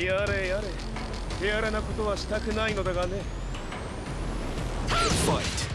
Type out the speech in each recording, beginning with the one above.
やれやれ。やれなことはしたくないのだがね。Fight.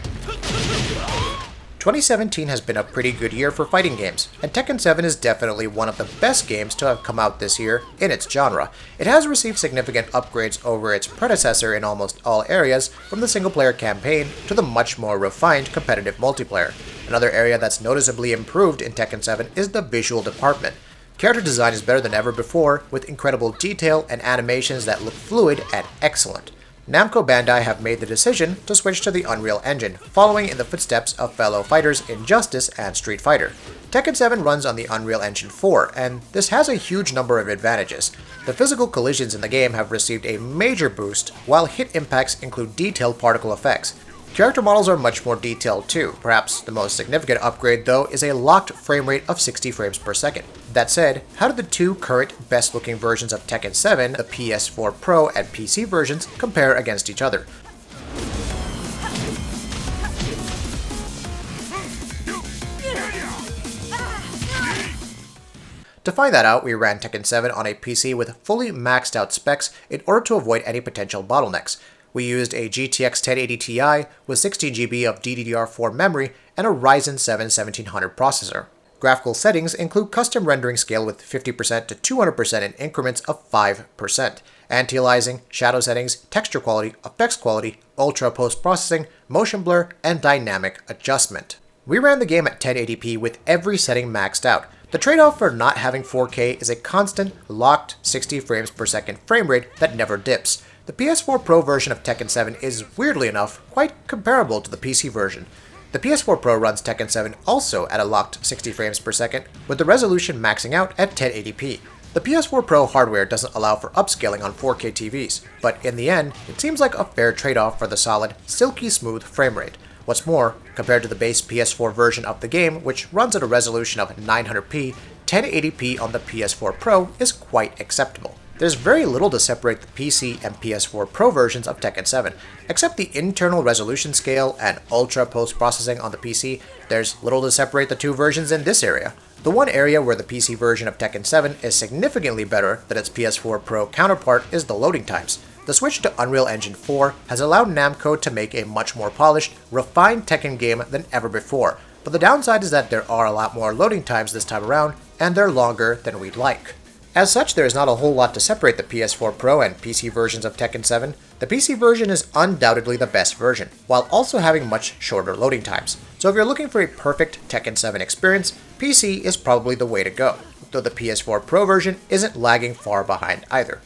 2017 has been a pretty good year for fighting games, and Tekken 7 is definitely one of the best games to have come out this year in its genre. It has received significant upgrades over its predecessor in almost all areas, from the single-player campaign to the much more refined competitive multiplayer. Another area that's noticeably improved in Tekken 7 is the visual department. Character design is better than ever before, with incredible detail and animations that look fluid and excellent. Namco Bandai have made the decision to switch to the Unreal Engine, following in the footsteps of fellow fighters Injustice and Street Fighter. Tekken 7 runs on the Unreal Engine 4, and this has a huge number of advantages. The physical collisions in the game have received a major boost, while hit impacts include detailed particle effects. Character models are much more detailed too. Perhaps the most significant upgrade, though, is a locked frame rate of 60 frames per second. That said, how do the two current best-looking versions of Tekken 7, the PS4 Pro and PC versions, compare against each other? To find that out, we ran Tekken 7 on a PC with fully maxed out specs in order to avoid any potential bottlenecks. We used a GTX 1080 Ti with 16GB of DDR4 memory and a Ryzen 7 1700 processor. Graphical settings include custom rendering scale with 50% to 200% in increments of 5%, anti-aliasing, shadow settings, texture quality, effects quality, ultra post-processing, motion blur, and dynamic adjustment. We ran the game at 1080p with every setting maxed out. The trade-off for not having 4K is a constant, locked 60 frames per second frame rate that never dips. The PS4 Pro version of Tekken 7 is, weirdly enough, quite comparable to the PC version. The PS4 Pro runs Tekken 7 also at a locked 60 frames per second, with the resolution maxing out at 1080p. The PS4 Pro hardware doesn't allow for upscaling on 4K TVs, but in the end, it seems like a fair trade-off for the solid, silky smooth frame rate. What's more, compared to the base PS4 version of the game, which runs at a resolution of 900p, 1080p on the PS4 Pro is quite acceptable. There's very little to separate the PC and PS4 Pro versions of Tekken 7. Except the internal resolution scale and ultra post-processing on the PC, there's little to separate the two versions in this area. The one area where the PC version of Tekken 7 is significantly better than its PS4 Pro counterpart is the loading times. The switch to Unreal Engine 4 has allowed Namco to make a much more polished, refined Tekken game than ever before, but the downside is that there are a lot more loading times this time around, and they're longer than we'd like. As such, there is not a whole lot to separate the PS4 Pro and PC versions of Tekken 7. The PC version is undoubtedly the best version, while also having much shorter loading times. So if you're looking for a perfect Tekken 7 experience, PC is probably the way to go, though the PS4 Pro version isn't lagging far behind either.